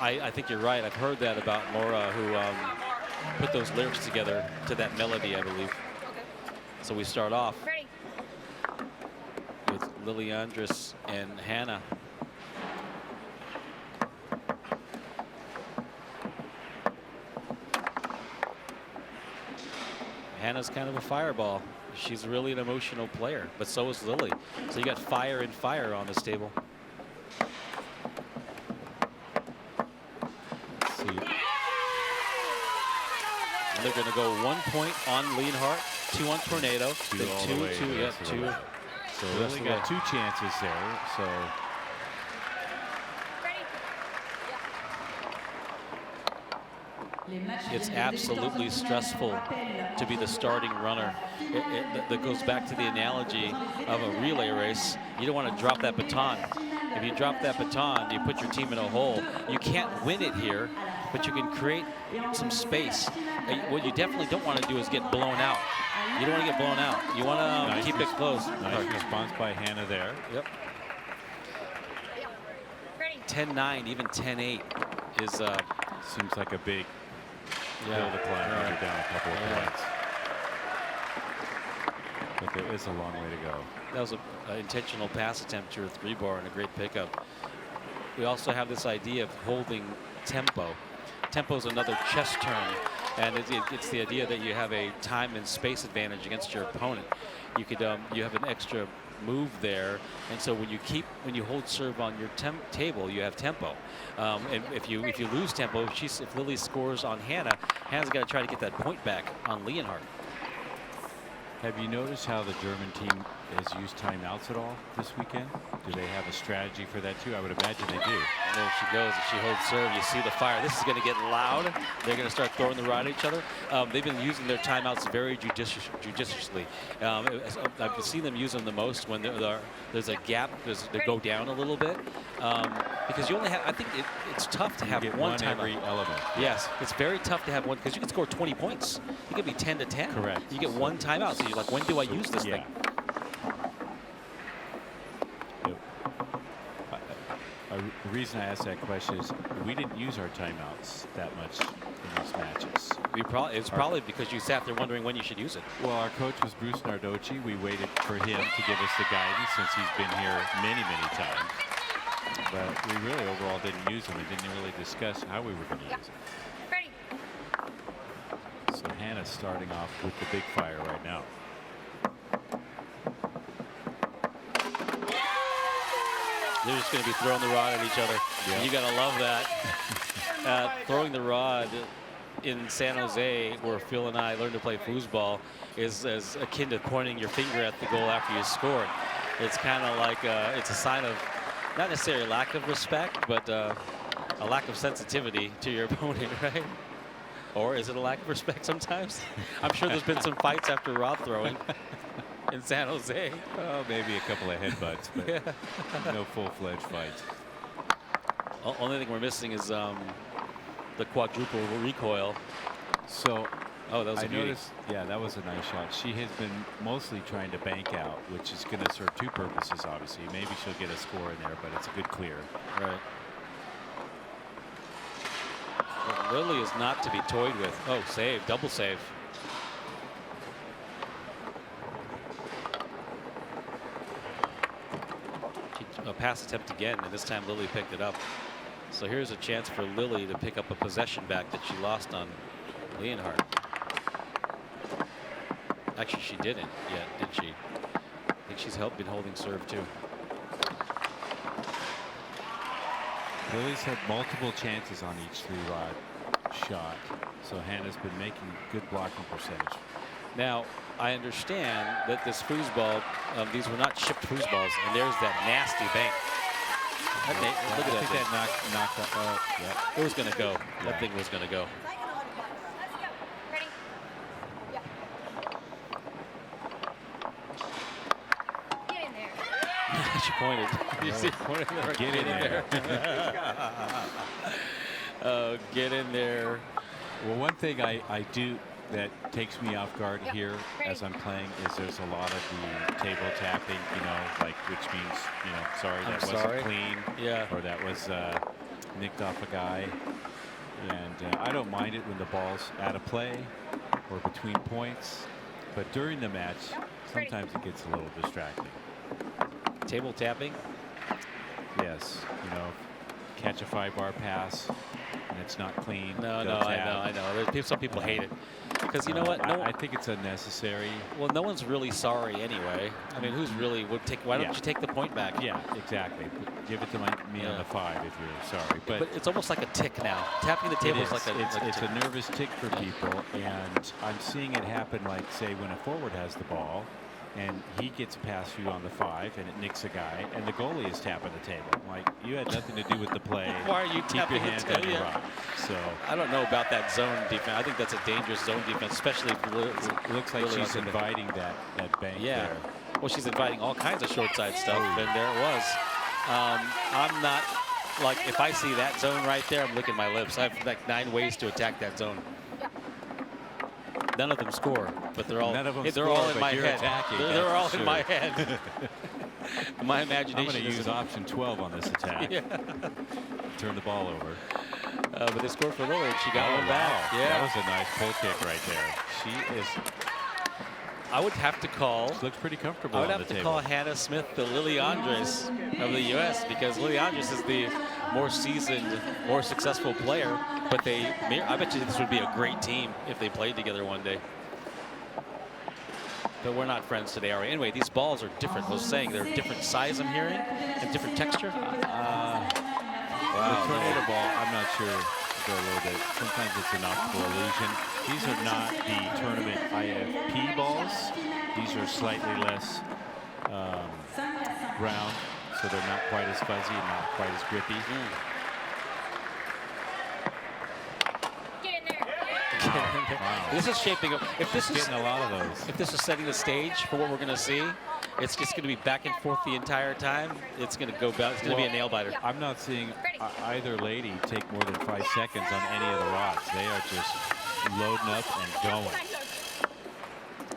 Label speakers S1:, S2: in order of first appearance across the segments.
S1: I think you're right. I've heard that about Laura, who put those lyrics together to that melody, I believe. So we start off with Lilly Andrus and Hannah. Hannah's kind of a fireball. She's really an emotional player, but so is Lilly. So you got fire and fire on this table. Let's see. And they're going to go 1 point on Leonhardt, 2 on Tornado,
S2: two.
S1: Yeah, two.
S2: So Lilly got 2 chances there. So.
S1: It's absolutely stressful to be the starting runner. That goes back to the analogy of a relay race. You don't want to drop that baton. If you drop that baton, you put your team in a hole. You can't win it here, but you can create some space. What you definitely don't want to do is get blown out. You don't want to get blown out. You want to keep it close.
S2: Nice response by Hannah there.
S1: Yep. 10-9, even 10-8 is
S2: seems like a big hill to climb. Maybe down a couple of points. But there is a long way to go.
S1: That was an intentional pass attempt to a 3-bar and a great pickup. We also have this idea of holding tempo. Tempo is another chess term, and it's the idea that you have a time and space advantage against your opponent. You could you have an extra move there, and so when you hold serve on your table, you have tempo. And if you lose tempo, if Lilly scores on Hannah, Hannah's got to try to get that point back on Leonhardt.
S2: Have you noticed how the German team has used timeouts at all this weekend? Do they have a strategy for that too? I would imagine they do.
S1: There she goes. She holds serve. You see the fire. This is going to get loud. They're going to start throwing the rod at each other. They've been using their timeouts very judiciously. I've seen them use them the most when there's a gap. They go down a little bit because you only have. I think it's tough to have one timeout.
S2: Every element.
S1: Yes, it's very tough to have one because you can score 20 points. You could be 10-10.
S2: Correct.
S1: You get one timeout. So you're like, when do I use this thing?
S2: The reason I asked that question is we didn't use our timeouts that much in these matches.
S1: It's probably because you sat there wondering when you should use it.
S2: Well, our coach was Bruce Nardocci. We waited for him to give us the guidance since he's been here many, many times. But we really overall didn't use them. We didn't really discuss how we were going to use them. So Hannah's starting off with the big fire right now.
S1: They're just going to be throwing the rod at each other. Yep. You got to love that. Throwing the rod in San Jose, where Phil and I learned to play foosball, is as akin to pointing your finger at the goal after you scored. It's kind of like it's a sign of not necessarily lack of respect, but a lack of sensitivity to your opponent, right? Or is it a lack of respect sometimes? I'm sure there's been some fights after rod throwing in San Jose.
S2: Oh, maybe a couple of headbutts, but yeah. No full-fledged fights.
S1: Only thing we're missing is the quadruple recoil.
S2: So,
S1: that was a beauty.
S2: Noticed, yeah, that was a nice shot. She has been mostly trying to bank out, which is going to serve 2 purposes, obviously. Maybe she'll get a score in there, but it's a good clear.
S1: Right. But Lilly is not to be toyed with. Oh, save, double save. A pass attempt again, and this time Lilly picked it up. So here's a chance for Lilly to pick up a possession back that she lost on Leonhardt. Actually, she didn't yet, did she? I think she's been holding serve too.
S2: Lilly's had multiple chances on each 3-rod shot, so Hannah's been making good blocking percentage.
S1: Now, I understand that this foosball, these were not shipped foosballs, and there's that nasty bank. Look at that.
S2: I think that knocked up. Yeah.
S1: It was going to go. That thing was going to go.
S3: Get in there.
S1: She pointed. You see, pointed there.
S2: Get in there.
S1: Get in there.
S2: Well, one thing I do that takes me off guard here as I'm playing is there's a lot of the table tapping, like which means, sorry, that wasn't clean.
S1: Yeah.
S2: Or that was nicked off a guy. And I don't mind it when the ball's out of play or between points. But during the match, sometimes it gets a little distracting.
S1: Table tapping.
S2: Yes, you know, catch a 5-bar pass and it's not clean.
S1: No,
S2: they'll
S1: I know. Some people hate it because you know what?
S2: I think it's unnecessary.
S1: Well, no one's really sorry anyway. I mean, who's really would take? Why don't you take the point back?
S2: Yeah, exactly. Give it to me on the 5 if you're sorry.
S1: But it's almost like a tick now. Tapping the table is like
S2: it's a nervous tick for people, and I'm seeing it happen. Like say when a forward has the ball. And he gets past you on the 5, and it nicks a guy, and the goalie is tapping the table. Like, you had nothing to do with the play.
S1: Why are you tapping
S2: your hand on the rock? So
S1: I don't know about that zone defense. I think that's a dangerous zone defense, especially if
S2: it looks like
S1: really
S2: she's inviting that bank there.
S1: Well, she's inviting all kinds of short side stuff, and there it was. I'm not, like, if I see that zone right there, I'm licking my lips. I have like 9 ways to attack that zone. None of them score, but they're all in my head. They're all in my head. My imagination.
S2: I'm going to use option 12 on this attack. Turn the ball over.
S1: But they scored for Lilly, and she got one back.
S2: Yeah, that was a nice pull kick right there. She is.
S1: I would have to call.
S2: She looks pretty comfortable.
S1: I would have to call Hannah Smith the Lilly Andres of the U.S. because Lilly Andres is the more seasoned, more successful player. But I bet you this would be a great team if they played together one day. But we're not friends today, are we? Anyway, these balls are different. I was saying they're different size, I'm hearing, and different texture.
S2: Wow. The tornado ball, I'm not sure. Go a little bit. Sometimes it's an optical illusion. These are not the tournament IFP balls. These are slightly less round, so they're not quite as fuzzy and not quite as grippy.
S1: Wow. This is shaping up. If this is
S2: getting a lot of those.
S1: If this is setting the stage for what we're going to see, it's just going to be back and forth the entire time. It's going to go back. It's going to be a nail biter.
S2: I'm not seeing either lady take more than 5 seconds on any of the rods. They are just loading up and going.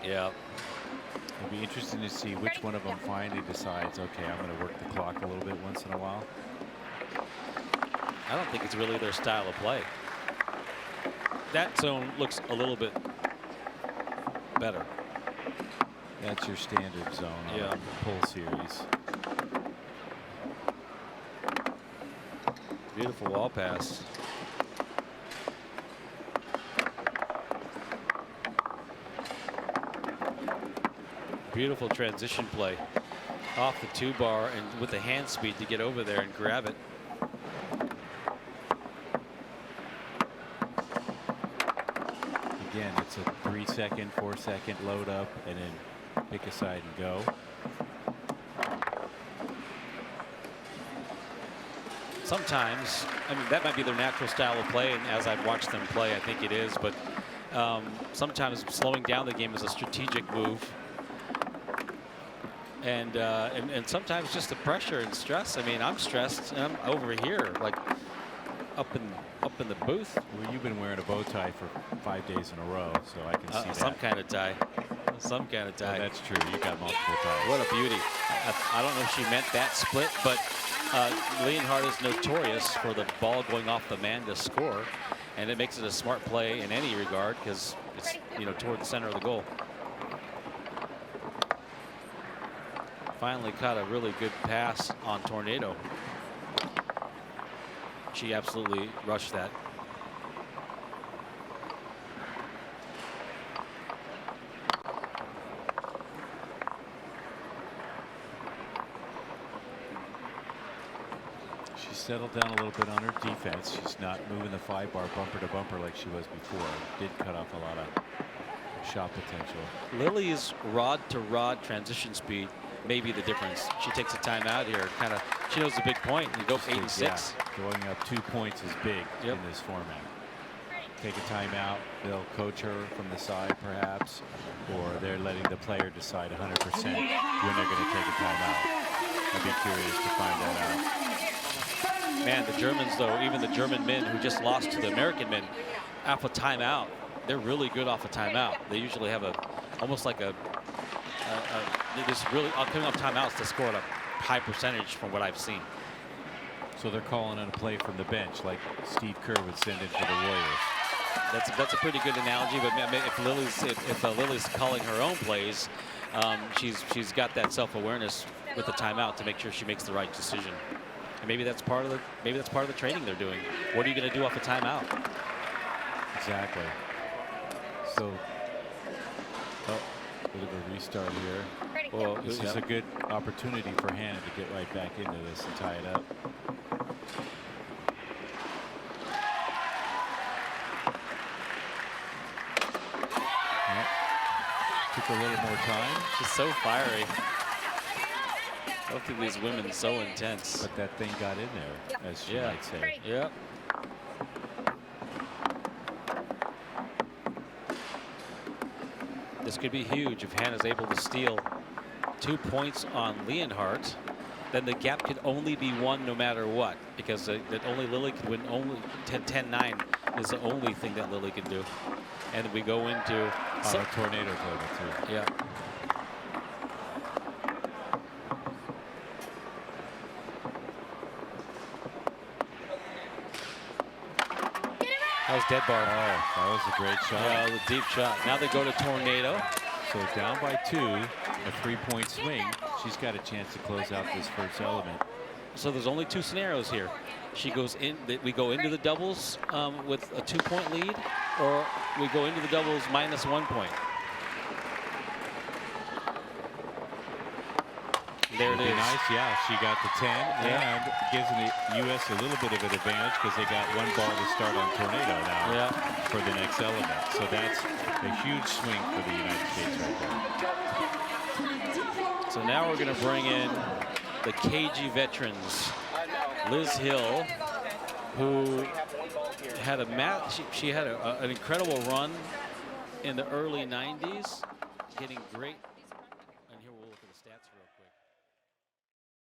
S1: Yeah.
S2: It'll be interesting to see which one of them finally decides, okay, I'm going to work the clock a little bit once in a while.
S1: I don't think it's really their style of play. That zone looks a little bit better.
S2: That's your standard zone on the pull series.
S1: Beautiful wall pass. Beautiful transition play off the 2-bar and with the hand speed to get over there and grab it.
S2: Again, it's a 3-second, 4-second load up and then pick a side and go.
S1: Sometimes, I mean, that might be their natural style of play, and as I've watched them play, I think it is, but sometimes slowing down the game is a strategic move. And sometimes just the pressure and stress. I mean, I'm stressed and I'm over here, like up in the booth.
S2: Well, you've been wearing a bow tie for 5 days in a row, so I can see that.
S1: Some kind of tie. Some kind of tie.
S2: Oh, that's true. You got multiple ties.
S1: What a beauty. I don't know if she meant that split, but Leonhardt is notorious for the ball going off the man to score, and it makes it a smart play in any regard because it's toward the center of the goal. Finally caught a really good pass on Tornado. She absolutely rushed that.
S2: She's settled down a little bit on her defense. She's not moving the 5-bar bumper to bumper like she was before. Did cut off a lot of shot potential.
S1: Lilly's rod to rod transition speed may be the difference. She takes a timeout here. She knows the big point. You go for 8 and 6.
S2: Going up 2 points is big in this format. Take a timeout. They'll coach her from the side, perhaps, or they're letting the player decide 100% when they're going to take a timeout. I'd be curious to find that out.
S1: Man, the Germans, though, even the German men who just lost to the American men, off a timeout, they're really good off a timeout. They usually have almost like they just really coming off timeouts to score at a high percentage from what I've seen.
S2: So they're calling on a play from the bench, like Steve Kerr would send in for the Warriors.
S1: That's a pretty good analogy. But if Lily's calling her own plays, she's got that self-awareness with the timeout to make sure she makes the right decision. And maybe that's part of the training they're doing. What are you going to do off a timeout?
S2: Exactly. So, bit of a restart here.
S1: Well,
S2: this is a good opportunity for Hannah to get right back into this and tie it up. Took a little more time.
S1: She's so fiery. Both of these women so intense.
S2: But that thing got in there, as she might say.
S1: Yeah. This could be huge if Hannah's able to steal 2 points on Leonhardt. Then the gap could only be 1 no matter what, because that only Lilly can win. Only 10-9 is the only thing that Lilly can do. And we go into
S2: a tornado level too.
S1: Yeah. That was dead bar.
S2: Oh, that was a great shot.
S1: Yeah, the deep shot. Now they go to tornado.
S2: So down by 2, a 3-point swing. She's got a chance to close out this first element.
S1: So there's only 2 scenarios here. She goes in. We go into the doubles with a 2-point lead, or we go into the doubles minus 1 point. There it is.
S2: Nice, yeah. She got the 10 and gives the U.S. a little bit of an advantage because they got 1 ball to start on tornado now for the next element. So that's a huge swing for the United States right there.
S1: So now we're going to bring in the KG veterans, Liz Hill, who had a match. She had an incredible run in the early 90s, getting great. And here we'll look at the stats real quick.